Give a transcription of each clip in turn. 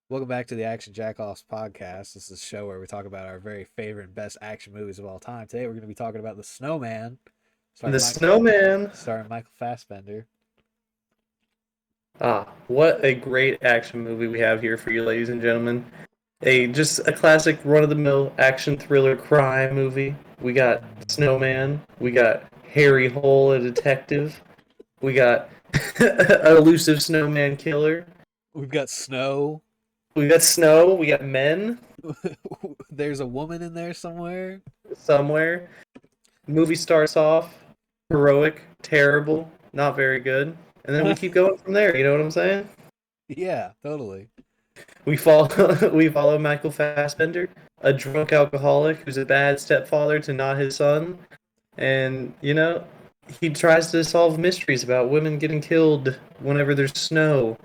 Welcome back to the Action Jack-0ffs podcast. This is a show where we talk about our very favorite and best action movies of all time. Today we're going to be talking about The Snowman, The starring Mike, Snowman. starring Michael Fassbender. What a great action movie we have here for you, ladies and gentlemen. Just a classic run-of-the-mill action thriller crime movie. We got Snowman. We got Harry Hole, a detective. We got an elusive snowman killer. We've got snow. We got snow. We got men There's a woman in there somewhere. somewhere. Movie starts off heroic, terrible, not very good, and then we keep going from there. You know what I'm saying? Yeah, totally. We follow we follow Michael Fassbender, a drunk alcoholic who's a bad stepfather to not his son, and he tries to solve mysteries about women getting killed whenever there's snow,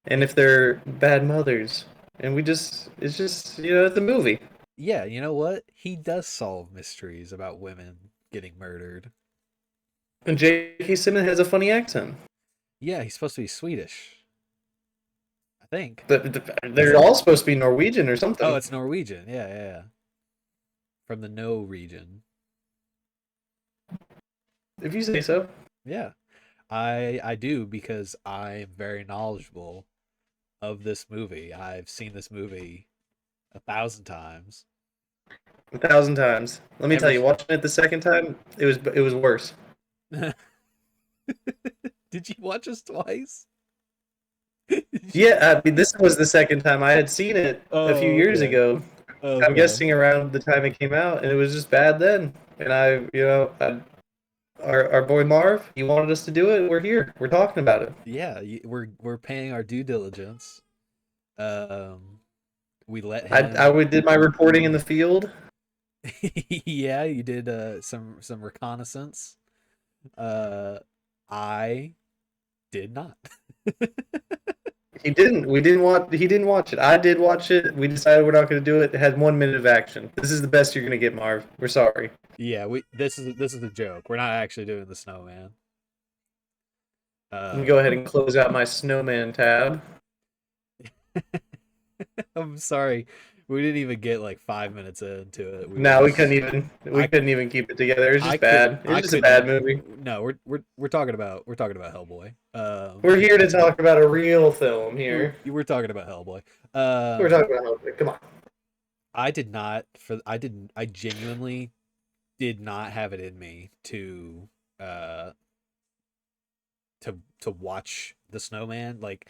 and if they're bad mothers. And it's just it's a movie. Yeah, you know what? He does solve mysteries about women getting murdered. And J.K. Simmons has a funny accent. Yeah, he's supposed to be Swedish, I think. They're all supposed to be Norwegian or Oh, something. it's Norwegian. Yeah. From the No region. If you say so. Yeah. I do because I'm very knowledgeable of this movie. I've seen this movie 1,000 times. 1,000 times. Let me tell Every you, watching it the second time, it was worse. Did you watch this twice? Yeah, I mean, this was the second time I had seen it a few Oh, years okay. ago. I'm Okay. guessing around the time it came out, and it was just bad then. And our boy Marv, he wanted us to do it. We're here. We're talking about it. Yeah, we're paying our due diligence. Um, we let I him. did my reporting in the field. Yeah, you did some reconnaissance. Uh, I did not. He didn't. We didn't watch. He didn't watch it. I did watch it. We decided we're not going to do it. It had 1 minute of action. This is the best you're going to get, Marv. We're sorry. Yeah, we this is a joke. We're not actually doing the snowman. Let me go Uh, ahead and close out my snowman tab. I'm sorry, we didn't even get like 5 minutes into it. We were No, we couldn't just even. We I couldn't even keep it together. It was I just couldn't bad. It I was just a couldn't bad even. movie. No, we're talking about Hellboy. We're here to talk about a real film here. We're talking about Hellboy. We're talking about Hellboy. Come on. I genuinely did not have it in me uh to watch the snowman. Like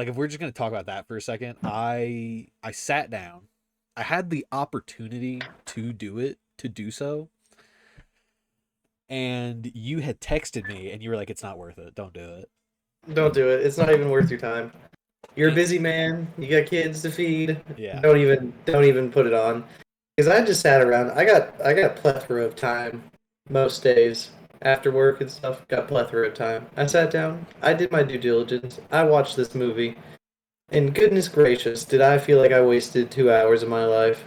if we're just gonna talk about that for a second, I sat down. I had the opportunity to do so, and you had texted me and you were like, "It's not worth it. Don't do it." Don't do it. It's not even worth your time. You're a And busy man. You got kids to feed. yeah, Don't even put it on. Because I just sat around. I got a plethora of time most days after work and stuff. Got plethora of time. I sat down. I did my due diligence. I watched this movie. And goodness gracious, did I feel like I wasted 2 hours of my life?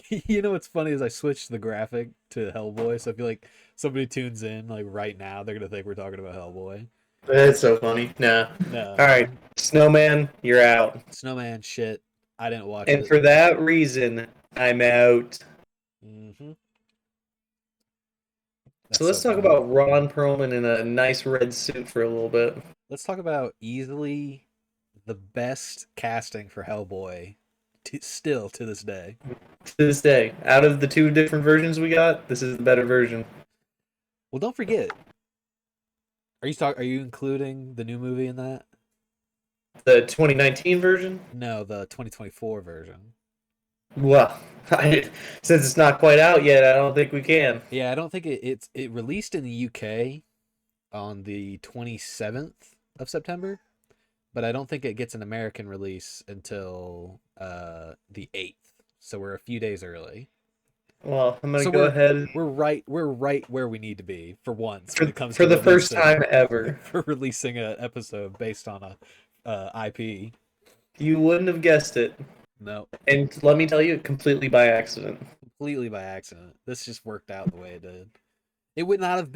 you know what's funny is I switched the graphic to Hellboy, so I feel like somebody tunes in like right now, they're gonna think we're talking about Hellboy. That's so funny. Nah. All right, No, Snowman, you're out. Snowman shit. I didn't watch And it. for that reason, I'm out. Hmm. That's So so let's talk funny. about Ron Perlman in a nice red suit for a little bit. Let's talk about easily the best casting for Hellboy, still to this day. To this day, out of the two different versions we got, this is the better version. Well, don't forget. Are you including the new movie in that? The 2019 version? No, the 2024 version. Well, since it's not quite out yet, I don't think we can. Yeah, I don't think it released in the UK on the 27th of September, but I don't think it gets an American release until the 8th. So we're a few days early. Well, I'm gonna So go we're ahead we're right where we need to be for once when for it comes for to the first releasing time ever. for releasing a episode based on a IP. You wouldn't have guessed it, No, and let me tell you, completely by accident. completely by accident. This just worked out the way it did. It would not have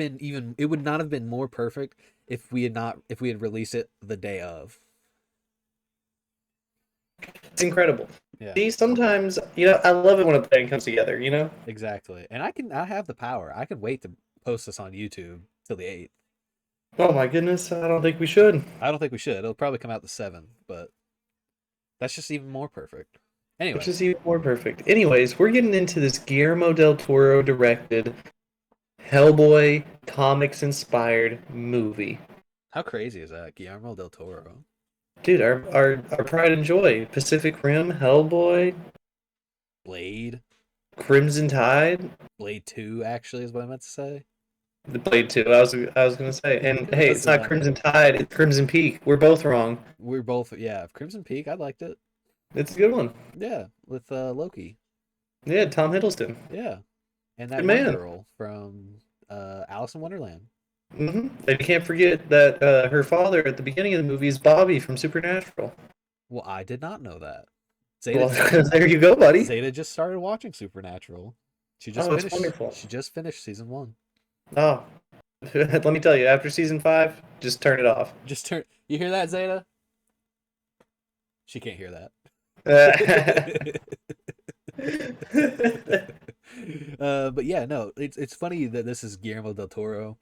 been more perfect if we had released it the day of. It's incredible. Yeah, See, sometimes, I love it when a plan comes together, exactly. And I have the power. I can wait to post this on YouTube till the 8th. Oh my goodness, I don't think we should. I don't think we should. It'll probably come out the 7th, but that's just even more perfect. Which Anyway, is even more perfect. Anyways, we're getting into this Guillermo del Toro directed Hellboy comics inspired movie. how crazy is that? Guillermo del Toro. Dude, our pride and joy. Pacific Rim, Hellboy, Blade. Crimson Tide. Blade 2 actually is what I meant to say. The Blade 2, I was gonna say. And hey, That's it's not enough. Crimson Tide, it's Crimson Peak. We're both wrong. We're both, yeah. Crimson Peak, I liked it. It's a good one. Yeah, with Loki. Yeah, Tom Hiddleston. Yeah, and that Good one man. girl from Alice in Wonderland. And you can't forget that her father at the beginning of the movie is Bobby from Supernatural. Well, I did not know that. Well, Zeta there you go, buddy. Zeta just started watching Supernatural. She just Oh, it's finished. wonderful. She just finished season 1. Oh, let me tell you, after season 5, just turn it off. Just turn. You hear that, Zeta? She can't hear that. But yeah, no, it's funny that this is Guillermo del Toro,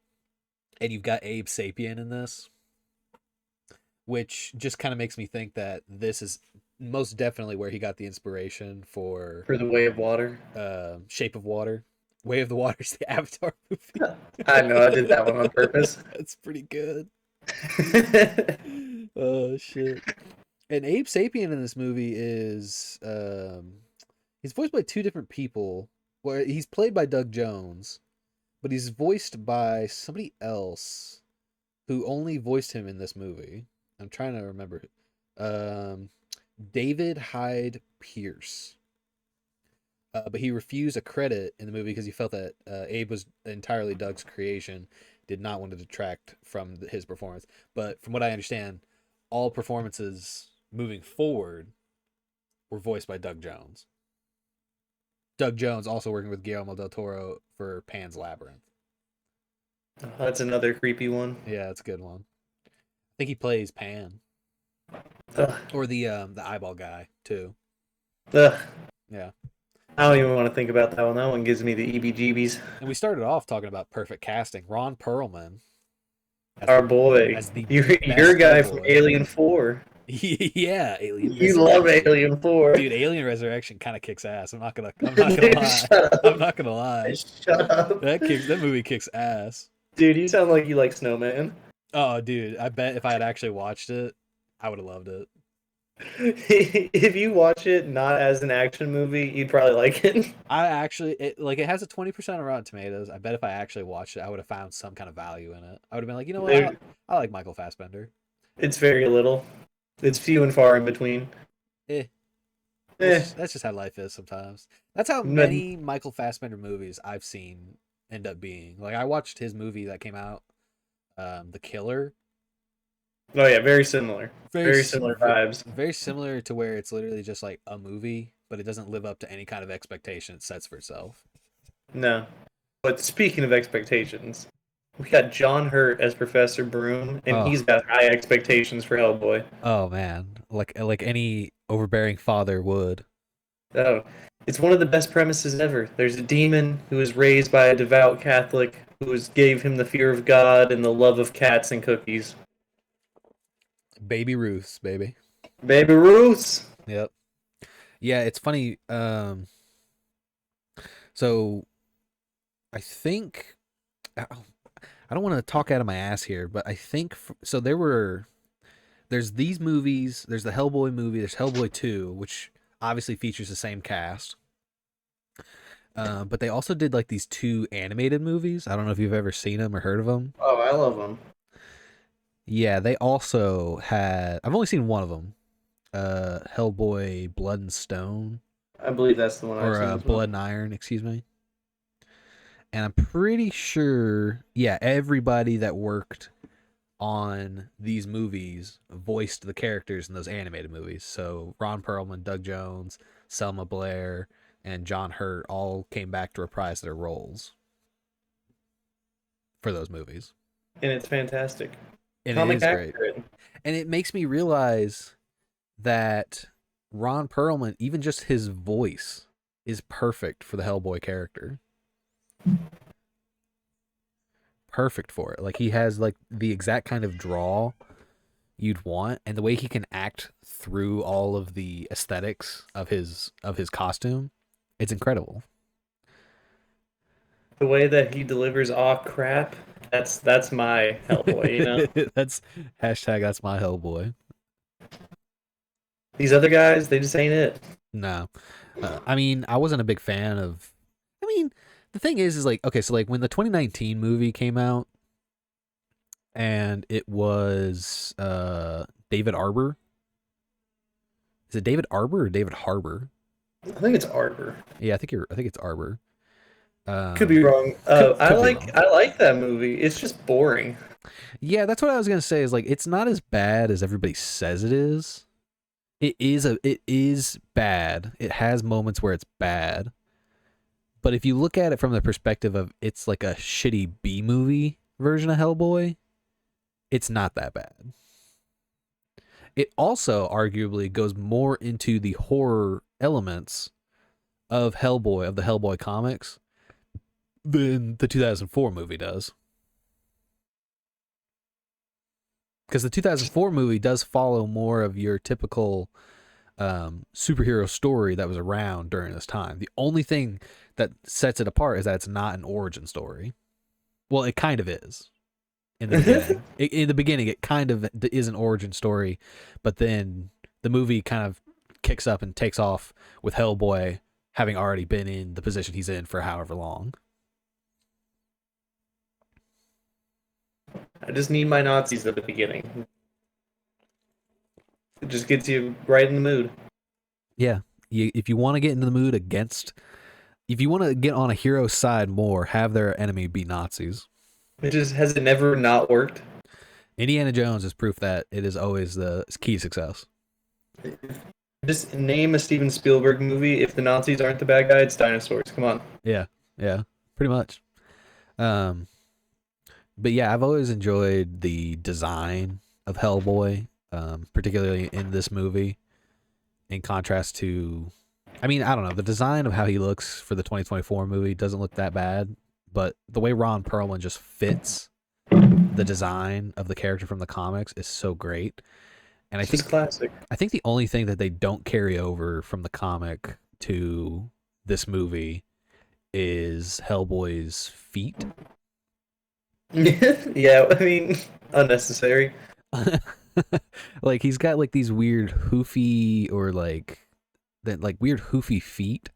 and you've got Abe Sapien in this, which just kind of makes me think that this is most definitely where he got the inspiration for For the Way of Water. Shape of Water. Way of the Water's the Avatar movie. I know, I did that one on purpose. That's pretty good. Oh shit. And Abe Sapien in this movie is he's voiced by two different people. Well, he's played by Doug Jones, but he's voiced by somebody else who only voiced him in this movie. I'm trying to remember. Um, David Hyde Pierce. But he refused a credit in the movie because he felt that Abe was entirely Doug's creation, did not want to detract from his performance. But from what I understand, all performances moving forward were voiced by Doug Jones. Doug Jones also working with Guillermo del Toro for Pan's Labyrinth. That's another creepy one. Yeah, it's a good one. I think he plays Pan Ugh. or the eyeball guy too. Ugh. Yeah. I don't even want to think about that one. That one gives me the EBGBs. And we started off talking about perfect casting. Ron Perlman Our boy. as the You're a best guy from Hellboy. Alien 4. Yeah, Alien You love Resurrection. Alien 4. Dude, Alien Resurrection kind of kicks ass. I'm not gonna Dude, lie. shut I'm up. not gonna lie. Shut up. That movie kicks ass. Dude, you sound like you like Snowman. Oh, dude, I bet if I had actually watched it, I would have loved it. If you watch it not as an action movie, you'd probably like it. I actually it has a 20% on Rotten Tomatoes. I bet if I actually watched it, I would have found some kind of value in it. I would have been like, you know what, I like Michael Fassbender. It's very little. It's few and far in between. Eh, Eh, that's just how life is sometimes. That's how but- many Michael Fassbender movies I've seen end up being. Like I watched his movie that came out, The Killer. oh yeah, very similar. Very s- similar vibes. Very similar to where it's literally just like a movie, but it doesn't live up to any kind of expectation it sets for itself. No. But speaking of expectations, we got John Hurt as Professor Broom, and Oh. he's got high expectations for Hellboy. Oh man, like any overbearing father would. Oh, it's one of the best premises ever. There's a demon who was raised by a devout Catholic gave him the fear of God and the love of cats and cookies. Baby Ruths, baby. Baby Ruth. Yep. Yeah, it's funny. So I think I don't want to talk out of my ass here, but I think so. There's these movies. There's the Hellboy movie. There's Hellboy 2, which obviously features the same cast. But they also did like these two animated movies. I don't know if you've ever seen them or heard of them. Oh, I love him. Yeah, they also had. I've only seen one of them. Hellboy Blood and Stone, I believe that's the one I've or seen as well. Blood and Iron, excuse me. And I'm pretty sure, yeah, everybody that worked on these movies voiced the characters in those animated movies. So Ron Perlman, Doug Jones, Selma Blair, and John Hurt all came back to reprise their roles for those movies. And it's fantastic. And Comic it is great. accurate. And it makes me realize that Ron Perlman, even just his voice is perfect for the Hellboy character. Perfect for it. Like he has like the exact kind of drawl you'd want, and the way he can act through all of the aesthetics of his costume, it's incredible. The way that he delivers "aw crap," that's my Hellboy. You know, That's hashtag that's my Hellboy. these other guys, they just ain't it. No, I mean I wasn't a big fan of. I mean, the thing is like okay, so like when the 2019 movie came out, and it was David Arbor. Is it David Arbor or David Harbor? I think it's Arbor. Yeah, I think it's Arbor. Could be wrong. I Could be like wrong. I like that movie. It's just boring. Yeah, that's what I was gonna say. Is like it's not as bad as everybody says it is. It is bad. It has moments where it's bad. But if you look at it from the perspective of it's like a shitty B movie version of Hellboy, it's not that bad. It also arguably goes more into the horror elements of Hellboy, of the Hellboy comics, than the 2004 movie does. Because the 2004 movie does follow more of your typical superhero story that was around during this time. The only thing that sets it apart is that it's not an origin story. Well, it kind of is in the beginning. In the beginning, it kind of is an origin story, but then the movie kind of kicks up and takes off with Hellboy having already been in the position he's in for however long. I just need my Nazis at the beginning. It just gets you right in the mood. Yeah, if you want to get into the mood against, if you want to get on a hero's side more, have their enemy be Nazis. It just has it never not worked. Indiana Jones is proof that it is always the key to success. Just name a Steven Spielberg movie. If the Nazis aren't the bad guy, it's dinosaurs. Come on. Yeah, yeah, pretty much. Um, but yeah, I've always enjoyed the design of Hellboy, particularly in this movie. In contrast to, I mean, I don't know, the design of how he looks for the 2024 movie doesn't look that bad, but the way Ron Perlman just fits the design of the character from the comics is so great. And It's just classic. I think the only thing that they don't carry over from the comic to this movie is Hellboy's feet. Yeah, I mean, unnecessary. Like he's got like these weird hoofy or like that like weird hoofy feet.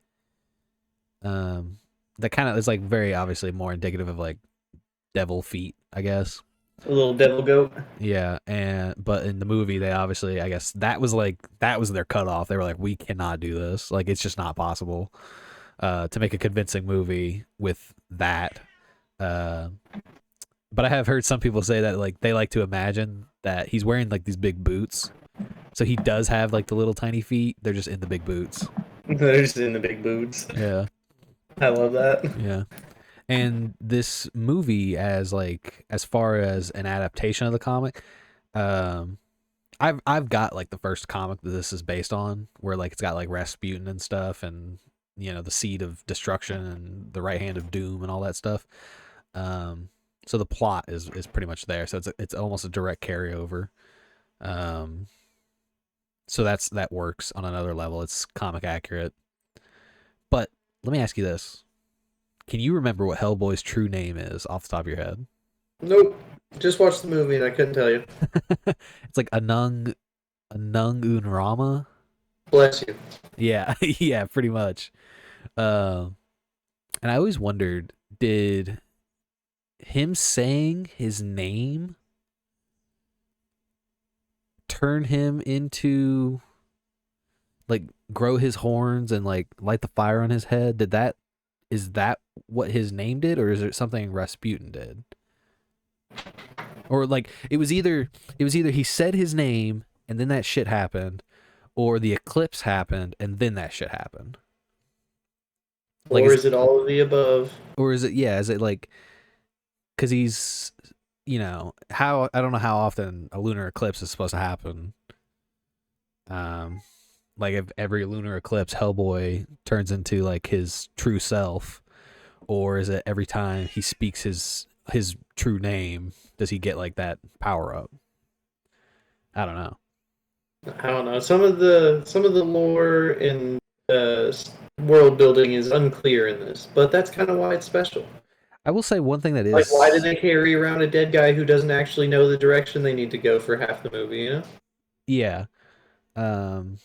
That kind of is like very obviously more indicative of like devil feet, I guess. A little devil goat. Yeah, and but in the movie they obviously I guess that was their cutoff. They were like, we cannot do this. Like it's just not possible to make a convincing movie with that. But I have heard some people say that like they like to imagine that he's wearing like these big boots. So he does have like the little tiny feet. They're just in the big boots. They're just in the big boots. Yeah. I love that. Yeah. And this movie as far as an adaptation of the comic, um I've got like the first comic that this is based on where like it's got like Rasputin and stuff and you know the seed of destruction and the right hand of doom and all that stuff. So the plot is pretty much there. So it's almost a direct carryover. So that works on another level. It's comic accurate. But let me ask you this. Can you remember what Hellboy's true name is off the top of your head? Nope. Just watched the movie and I couldn't tell you. It's like Anung Unrama. Bless you. Yeah, yeah, pretty much. And I always wondered, did him saying his name turn him into like grow his horns and like light the fire on his head? Is that what his name did, or is it something Rasputin did? Or like it was either he said his name and then that shit happened, or the eclipse happened and then that shit happened. Like Or is it all of the above? or is it is it like because he's how I don't know how often a lunar eclipse is supposed to happen. Like if every lunar eclipse Hellboy turns into like his true self, or is it every time he speaks his true name does he get like that power up? I don't know. I don't know. Some of the lore and uh, world building is unclear in this, but that's kind of why it's special. I will say one thing that Like, why did is they carry around a dead guy who doesn't actually know the direction they need to go for half the movie? You know, yeah. Um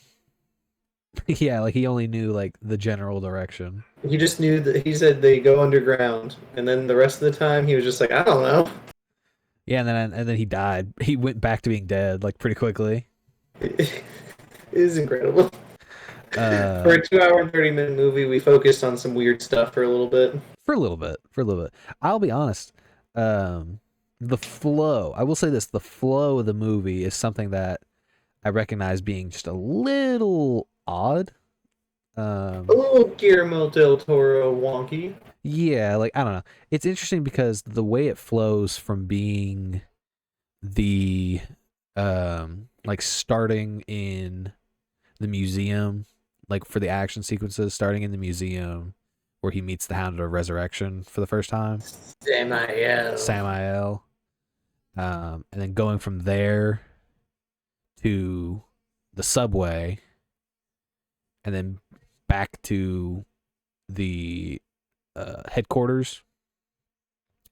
yeah, like he only knew like the general direction. he just knew that he said they go underground, and then the rest of the time he was just like, I don't know. Yeah, and then he died. He went back to being dead like pretty quickly. It is incredible. For Uh a 2 hour and 30 minute movie, we focused on some weird stuff for a little bit. for a little bit. For a little bit. I'll be honest. The flow, I will say this, the flow of the movie is something that I recognize being just a little odd. Um Oh, Guillermo del Toro wonky. yeah, like I don't know. It's interesting because the way it flows from being the like starting in the museum, like for the action sequences, starting in the museum where he meets the Hound of Resurrection for the first time, Samael. Samael, and then going from there to the subway, and then back to the headquarters,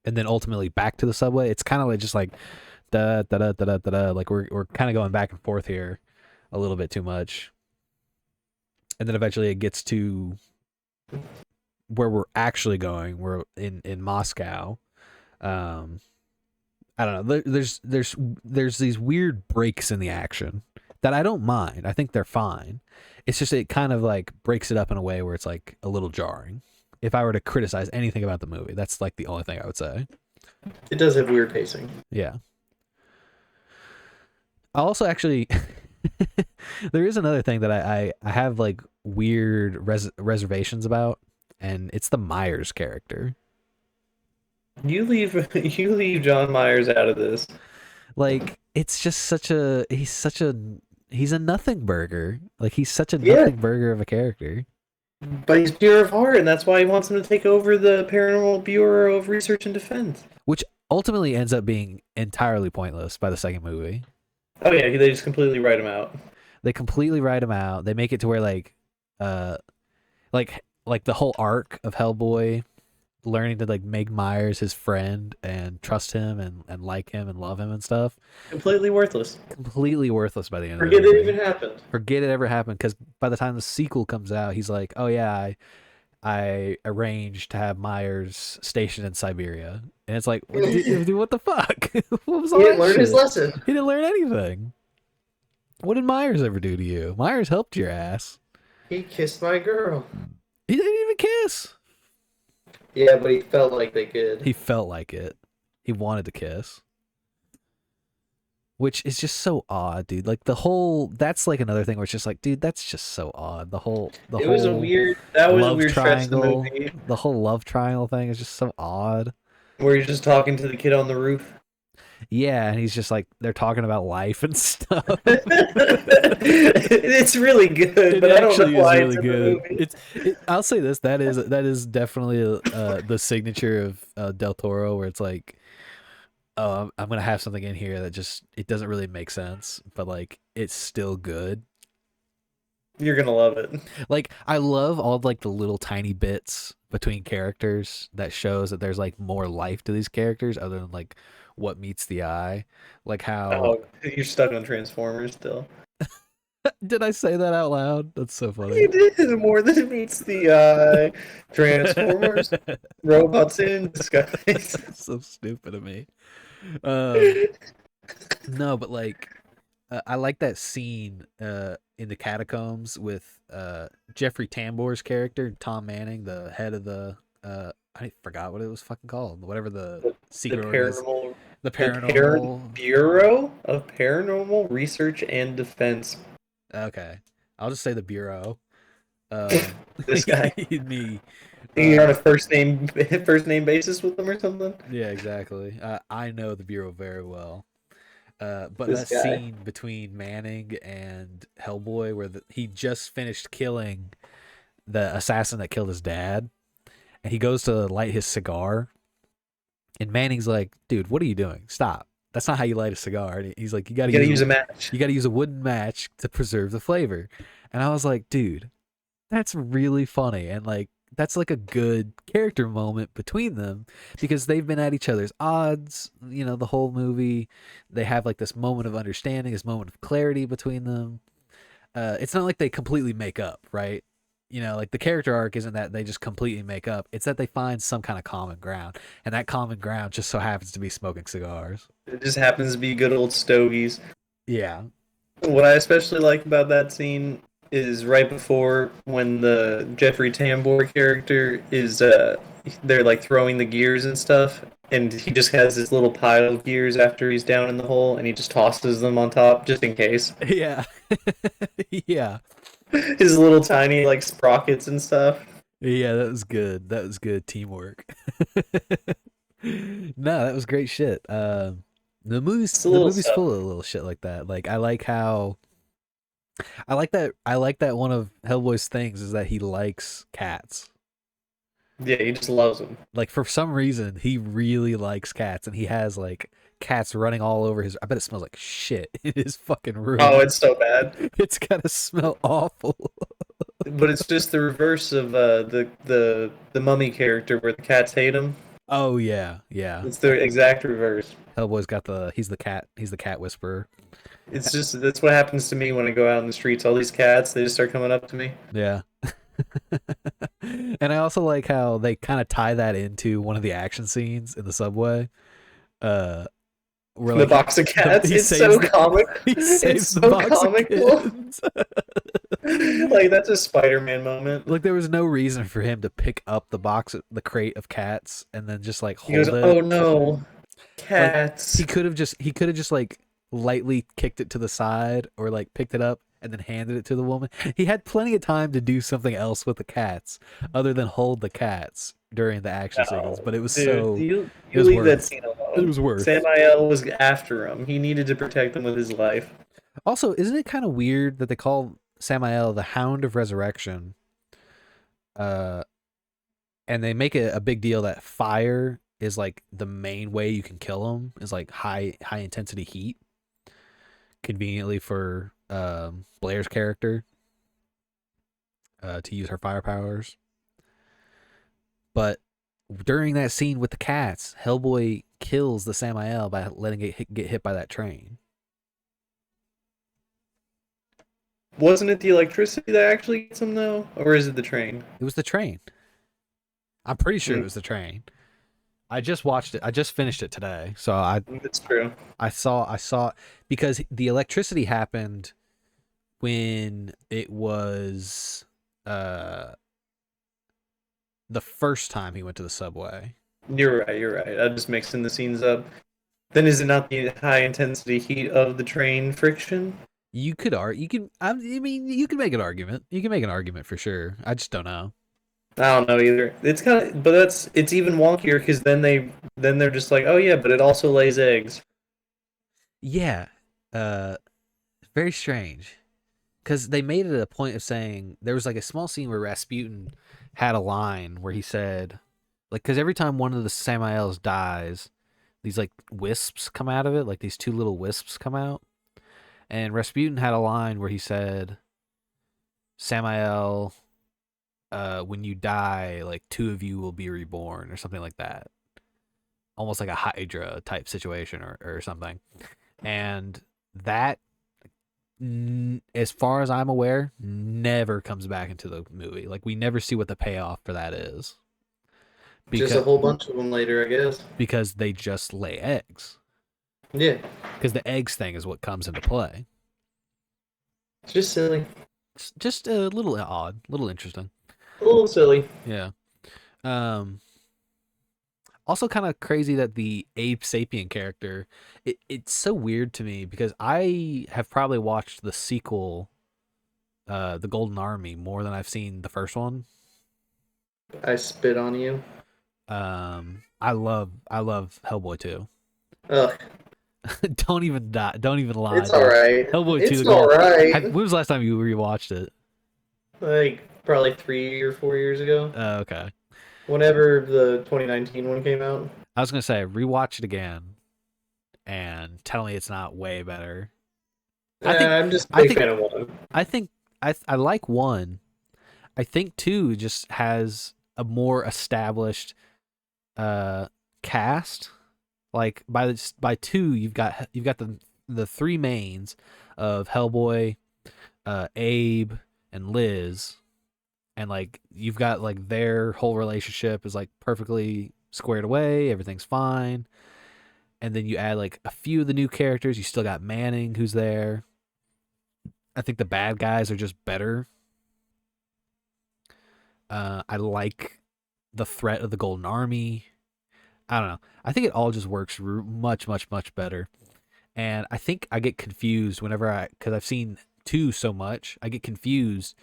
and then ultimately back to the subway. It's kind of like just like da da da da da da da. Like we're kind of going back and forth here a little bit too much, and then eventually it gets to where we're actually going. We're in Moscow. Um, I don't know. There's these weird breaks in the action that I don't mind. I think they're fine. It's just it kind of like breaks it up in a way where it's like a little jarring. If I were to criticize anything about the movie, that's like the only thing I would say. It does have weird pacing. Yeah. I also actually there is another thing that I have like weird reservations about, and it's the Myers character. You leave John Myers out of this. Like it's just he's a nothing burger. Like he's such a Yeah, nothing burger of a character, but he's pure of heart, and that's why he wants him to take over the Paranormal Bureau of Research and Defense. which ultimately ends up being entirely pointless by the second movie. Oh yeah, they just completely write him out. They completely write him out. They make it to where uh like the whole arc of Hellboy learning to like make Myers his friend and trust him and like him and love him and stuff. Completely worthless. Completely worthless by the end of the Forget it movie. even happened. Forget it ever happened because by the time the sequel comes out, he's like, "Oh yeah, I arranged to have Myers stationed in Siberia," and it's like, well, He dude, what the fuck? What was all didn't that learn his shit? lesson. He didn't learn anything. What did Myers ever do to you? Myers helped your ass. He kissed my girl. He didn't even kiss. Yeah, but he felt like they could. He felt like it. He wanted to kiss. Which is just so odd, dude. Like the whole that's like another thing where it's just like, dude, that's just so odd. The It was a whole weird. That was a love weird stretch of the triangle, movie the whole love triangle thing is just so odd. where he's just talking to the kid on the roof. Yeah, and he's just like they're talking about life and stuff. It's really good, It but I don't know actually is why it's really in the good. movie. I'll say this, that is definitely the signature of Del Toro where it's like, oh, I'm gonna have something in here that just it doesn't really make sense, but like it's still good. You're gonna love it. Like I love all like the little tiny bits between characters that shows that there's like more life to these characters other than like what meets the eye. Like how Oh, you're stuck on Transformers still. did I say that out loud? That's so funny. You did more than meets the eye. Transformers, robots in disguise. So stupid of me. Um, no, but like I like that scene in the catacombs with Jeffrey Tambor's character, Tom Manning, the head of the I forgot what it was fucking called. Whatever the The secret organization, paranormal, the the paranormal. Bureau of Paranormal Research and Defense. Okay, I'll just say the bureau. Um, This guy. me. You're on a first name basis with them or something. Yeah, exactly. I know the bureau very well. But This that guy. scene between Manning and Hellboy, where he just finished killing the assassin that killed his dad, and he goes to light his cigar, and Manning's like, "Dude, what are you doing? Stop! That's not how you light a cigar." And he's like, You gotta use a match. you got to use a wooden match to preserve the flavor." And I was like, "Dude, that's really funny," and like that's like a good character moment between them because they've been at each other's odds, the whole movie. They have like this moment of understanding, this moment of clarity between them. It's not like they completely make up, right? Like the character arc isn't that they just completely make up. It's that they find some kind of common ground, and that common ground just so happens to be smoking cigars. It just happens to be good old stogies. Yeah. What I especially like about that scene is right before when the Jeffrey Tambor character is they're like throwing the gears and stuff, and he just has this little pile of gears after he's down in the hole, and he just tosses them on top just in case. Yeah. Yeah. His little tiny like sprockets and stuff. Yeah, that was good. That was good teamwork. No, that was great shit. The movie's It's a the little movie's stuff. full of little shit like that. Like I like that one of Hellboy's things is that he likes cats. Yeah, he just loves them. Like for some reason, he really likes cats, and he has like cats running all over his. I bet it smells like shit in his fucking Oh, room. it's so bad. It's gotta smell awful. But it's just the reverse of the mummy character where the cats hate him. Oh yeah, yeah. It's the exact reverse. Hellboy's got the he's the cat whisperer. It's just that's what happens to me when I go out in the streets. All these cats, they just start coming up to me. Yeah. And I also like how they kind of tie that into one of the action scenes in the subway. Uh, where The like box of cats. he It's saves so the comic. he It's saves the so box of comical. kittens. Like that's a Spider-Man moment. Like there was no reason for him to pick up the crate of cats and then just like He goes, hold it. "Oh no, Like cats." he could have just like lightly kicked it to the side or like picked it up and then handed it to the woman. He had plenty of time to do something else with the cats other than hold the cats during the action sequence, No, but it was dude, so it you was leave that worth. scene It alone. was worth. Samael was after him. He needed to protect him with his life. Also, isn't it kind of weird that they call Samael the Hound of Resurrection? Uh, and they make a big deal that fire is like the main way you can kill him is like high intensity heat. Conveniently for Blair's character to use her fire powers, but during that scene with the cats, Hellboy kills the Samael by letting it get hit by that train. Wasn't it the electricity that actually gets him though, or is it the train? It was the train. I'm pretty sure it Mm, was the train. I just watched it. I just finished it today, so that's true. I saw because the electricity happened when it was uh the first time he went to the subway. You're right. You're right. I'm just mixing the scenes up. Then is it not the high intensity heat of the train friction? You could you can I mean you can make an argument. You can make an argument for sure. I just don't know. I don't know either. It's kind of, but it's even wonkier because then they're just like, oh yeah, but it also lays eggs. Yeah. Uh very strange. Cuz they made it a point of saying there was like a small scene where Rasputin had a line where he said like cuz every time one of the Samaels dies, these like wisps come out of it, like these two little wisps come out. And Rasputin had a line where he said, Samael, when you die, like two of you will be reborn or something like that. Almost like a Hydra type situation or something. And that, as far as I'm aware, never comes back into the movie. Like we never see what the payoff for that is. Just a Because whole bunch of them later, I guess. because they just lay eggs. Yeah, Because the eggs thing is what comes into play. it's just silly. It's just a little odd, a little interesting. A little silly. Yeah. Um, Also kind of crazy that the Abe Sapien character, it's so weird to me because I have probably watched the sequel, The Golden Army, more than I've seen the first one. I spit on you. I love Hellboy too. Ugh. Don't even die. Don't even lie, It's dude. alright. Hellboy 2 It's again. alright. When was the last time you rewatched it? Like probably 3 or 4 years ago, Okay. whenever the 2019 one came out. I was gonna say rewatch it again and tell me it's not way better. I think, I'm just a I big think, fan of one. I think, I like one. I think two just has a more established uh cast. Like by two, you've got the three mains of Hellboy, Abe, and Liz, and like you've got like their whole relationship is like perfectly squared away. Everything's fine, and then you add like a few of the new characters. You still got Manning who's there. I think the bad guys are just better. I like the threat of the Golden Army. I don't know. I think it all just works much, much, much better. And I think I get confused because I've seen two so much, I get confused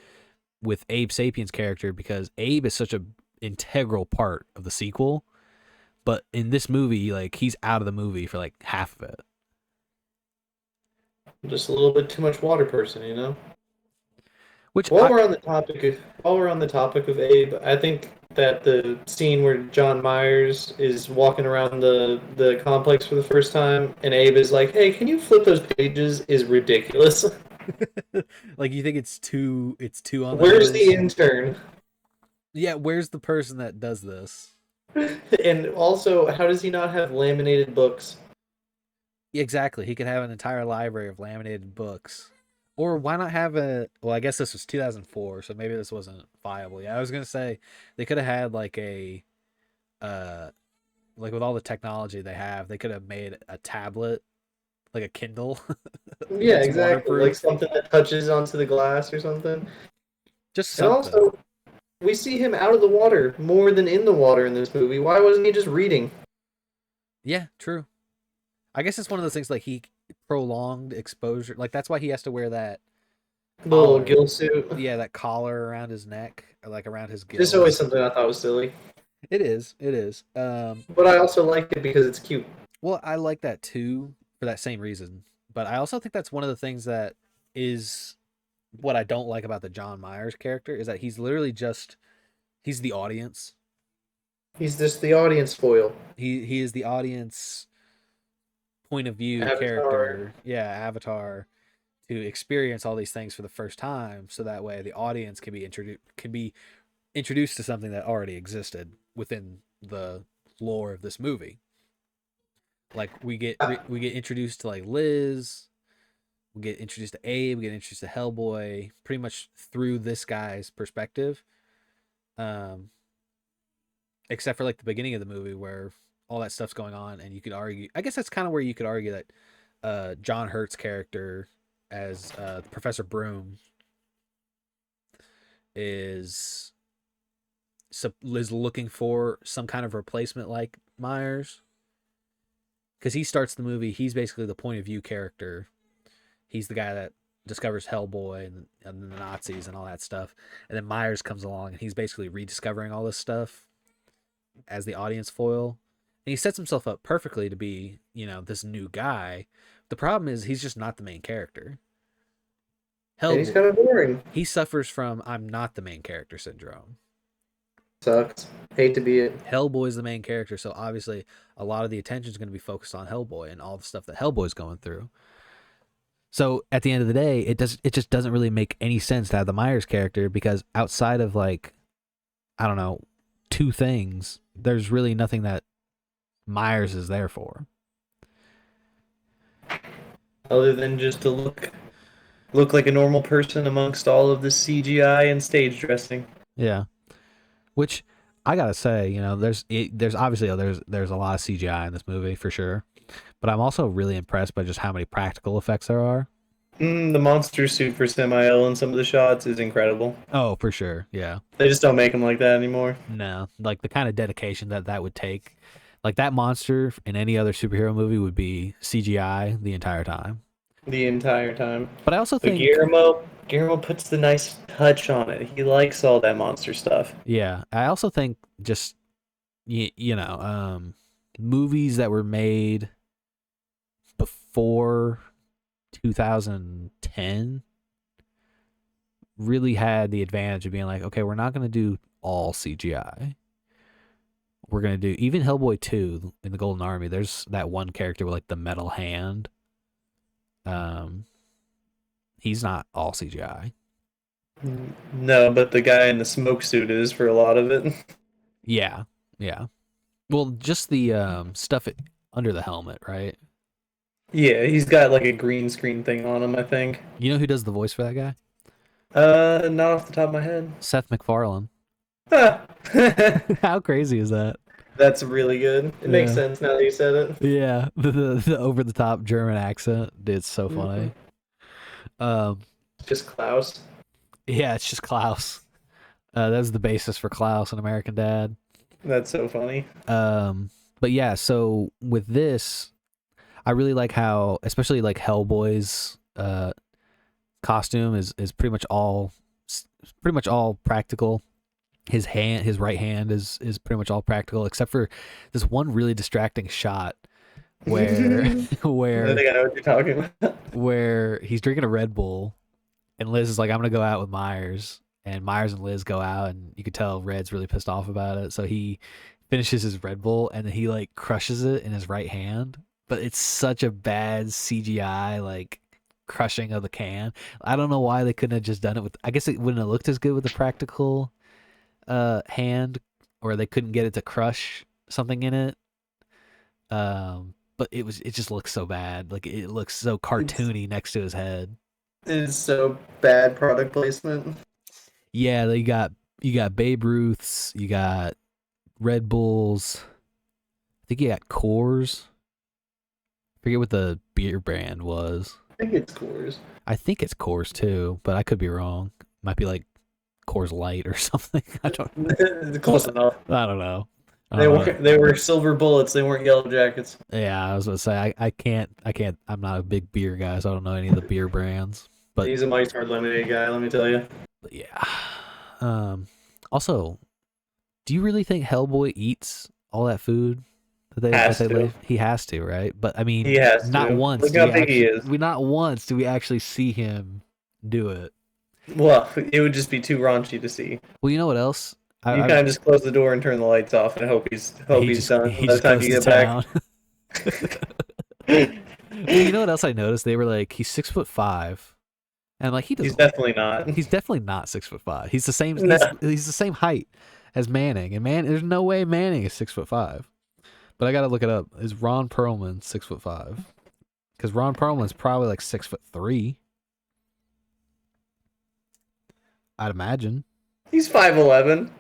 with Abe Sapien's character because Abe is such a integral part of the sequel. But in this movie, like he's out of the movie for like half of it. Just a little bit too much water person, you know. Which While we're on the topic of Abe, I think that the scene where John Myers is walking around the complex for the first time, and Abe is like, "Hey, can you flip those pages?" is ridiculous. like you think it's too on the Where's the nose. intern? Yeah, where's the person that does this? And also, how does he not have laminated books? Exactly. He could have an entire library of laminated books. Or why not have a well, I guess this was 2004, so maybe this wasn't viable. Yeah, I was going to say they could have had like a uh like with all the technology they have, they could have made a tablet, like a Kindle Yeah, that's exactly. Like waterproof. something that touches onto the glass or something. Just And something. also, we see him out of the water more than in the water in this movie. Why wasn't he just reading? Yeah, true. I guess it's one of those things like he prolonged exposure. Like that's why he has to wear that The little collar. gill suit. Yeah, that collar around his neck, or like around his Just always gills. something I thought was silly. It is. It is. But I also like it because it's cute. Well, I like that too for that same reason. But I also think that's one of the things that is what I don't like about the John Myers character is that he's the audience. He's just the audience foil. He is the audience point of view Avatar. character. Yeah, avatar to experience all these things for the first time so that way the audience can be introduced to something that already existed within the lore of this movie. Like we get introduced to like Liz, we get introduced to Abe, we get introduced to Hellboy, pretty much through this guy's perspective. Um, except for like the beginning of the movie where all that stuff's going on, and you could argue. I guess that's kind of where you could argue that John Hurt's character as Professor Broom is is looking for some kind of replacement like Myers because he starts the movie. He's basically the point of view character. He's the guy that discovers Hellboy and the Nazis and all that stuff. And then Myers comes along and he's basically rediscovering all this stuff as the audience foil. And he sets himself up perfectly to be, this new guy. The problem is he's just not the main character. And he's Hellboy, kind of boring. he suffers from I'm not the main character syndrome. Sucks. Hate to be it. Hellboy's the main character, so obviously a lot of the attention is going to be focused on Hellboy and all the stuff that Hellboy's going through. So at the end of the day, it just doesn't really make any sense to have the Myers character because outside of like I don't know, two things, there's really nothing that Myers is there for. Other than just to look like a normal person amongst all of the CGI and stage dressing. Yeah. Which I gotta say, there's obviously there's a lot of CGI in this movie for sure, but I'm also really impressed by just how many practical effects there are. The monster suit for Samael in some of the shots is incredible. Oh, for sure, yeah. They just don't make them like that anymore. No, like the kind of dedication that would take, like that monster in any other superhero movie would be CGI the entire time. The entire time. But I also But think, Guillermo puts the nice touch on it. He likes all that monster stuff. yeah, I also think just movies that were made 2004, 2010 really had the advantage of being like, okay, we're not going to do all CGI. We're going to do even Hellboy 2 in the Golden Army. There's that one character with like the metal hand. He's not all CGI. No, but the guy in the smoke suit is for a lot of it. Yeah. Yeah. Well, just the stuff under the helmet, right? Yeah, he's got like a green screen thing on him, I think. You know who does the voice for that guy? Not off the top of my head. Seth MacFarlane. Ah. How crazy is that? That's really good. It makes Yeah. sense now that you said it. Yeah. The over the top German accent. It's so funny. Um Just Klaus. yeah, it's just Klaus. That was the basis for Klaus, an American Dad. That's so funny. But yeah, so with this, I really like how, especially like Hellboy's costume is pretty much all practical. His right hand is pretty much all practical, except for this one really distracting shot where I think I know what you're talking about. where he's drinking a Red Bull, and Liz is like, "I'm gonna go out with Myers," and Myers and Liz go out, and you could tell Red's really pissed off about it. So he finishes his Red Bull, and then he like crushes it in his right hand. But it's such a bad CGI like crushing of the can. I don't know why they couldn't have just done it with. I guess it wouldn't have looked as good with the practical hand, or they couldn't get it to crush something in it. But it just looks so bad. Like it looks so cartoony next to his head. It's so bad product placement. Yeah, you got Babe Ruths, you got Red Bulls. I think you got Coors. Forget what the beer brand was. I think it's Coors. I think it's Coors too, but I could be wrong. Might be like Coors Light or something. I don't. Close enough. I don't know. They were silver bullets. They weren't yellow jackets. Yeah, I was gonna say I can't. I'm not a big beer guy, so I don't know any of the beer brands. But He's a Mike's Hard Lemonade guy. Let me tell you. yeah. Also, do you really think Hellboy eats all that food that they leave? He has to, right? But I mean, He has not to. once. Look how big he is. Not once do we actually see him do it. Well, it would just be too raunchy to see. Well, you know what else? You kind of just close the door and turn the lights off and hope he's done He by the just time goes you to get back. town. Well, you know what else I noticed? They were like, he's 6'5", and I'm like, He's definitely not. He's definitely not 6'5". He's the same. No. He's the same height as Manning, and there's no way Manning is 6'5". But I gotta look it up. Is Ron Perlman 6'5"? Because Ron Perlman's probably like 6'3". I'd imagine. He's 5'11".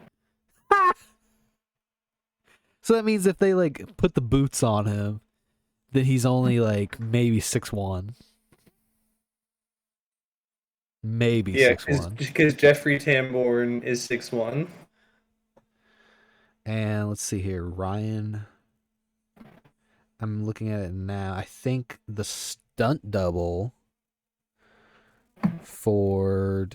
So that means if they like put the boots on him, then he's only like maybe 6'1". Maybe Yeah, 6'1". because Jeffrey Tambor is 6'1". And let's see here, Ryan. I'm looking at it now. I think the stunt double for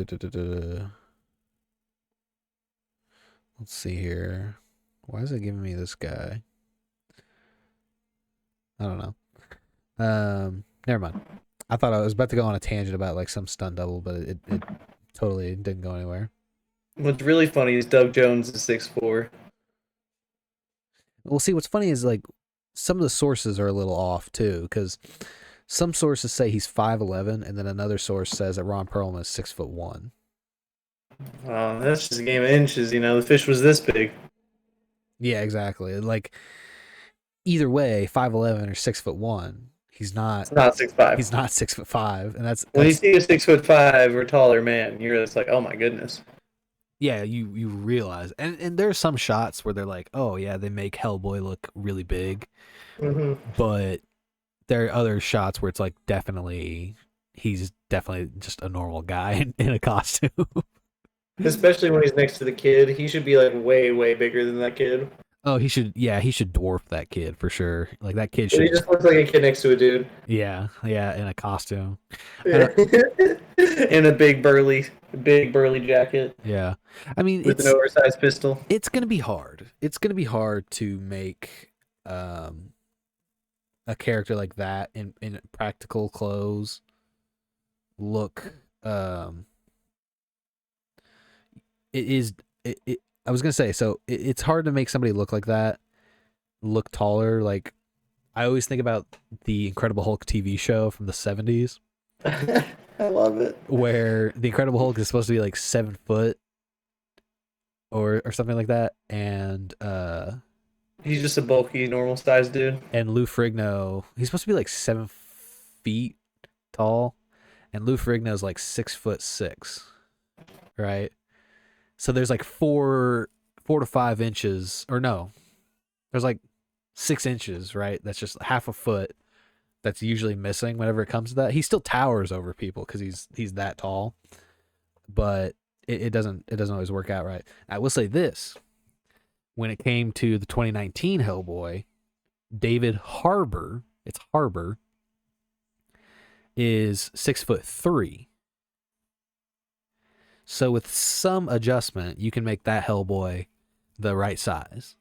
let's see here. Why is it giving me this guy? I don't know. Never mind. I thought I was about to go on a tangent about like some stunt double, but it totally didn't go anywhere. What's really funny is Doug Jones is 6'4". Well, see, what's funny is like some of the sources are a little off too, because some sources say he's 5'11", and then another source says that Ron Perlman is 6'1". That's just a game of inches. You know, the fish was this big. Yeah, exactly. Like either way, 5'11" or 6'1", he's not. It's not 6'5". He's not 6'5", and that's When you see a 6'5" or taller man, you're just like, oh my goodness. yeah. You realize, and there are some shots where they're like, oh yeah, they make Hellboy look really big, but there are other shots where it's like he's definitely just a normal guy in a costume. Especially when he's next to the kid, he should be like way, way bigger than that kid. Oh, he should dwarf that kid for sure. Like that kid But he should. just looks like a kid next to a dude. Yeah, in a costume. In a big burly jacket. Yeah, I mean, with an oversized pistol. It's gonna be hard. It's gonna be hard to make a character like that in practical clothes look it is it I was gonna say, so it's hard to make somebody look like that look taller. Like, I always think about the Incredible Hulk TV show from the 70s, I love it. where the Incredible Hulk is supposed to be like 7 foot or something like that, He's just a bulky, normal sized dude. and Lou Ferrigno, he's supposed to be like 7 feet tall, and Lou Ferrigno is like 6'6", right? So there's like 4 to 5 inches, or no, there's like 6 inches, right? That's just half a foot. That's usually missing whenever it comes to that. He still towers over people because he's that tall, but it doesn't always work out right. I will say this: when it came to the 2019 Hellboy, David Harbour, it's Harbour, is 6'3". So with some adjustment, you can make that Hellboy the right size.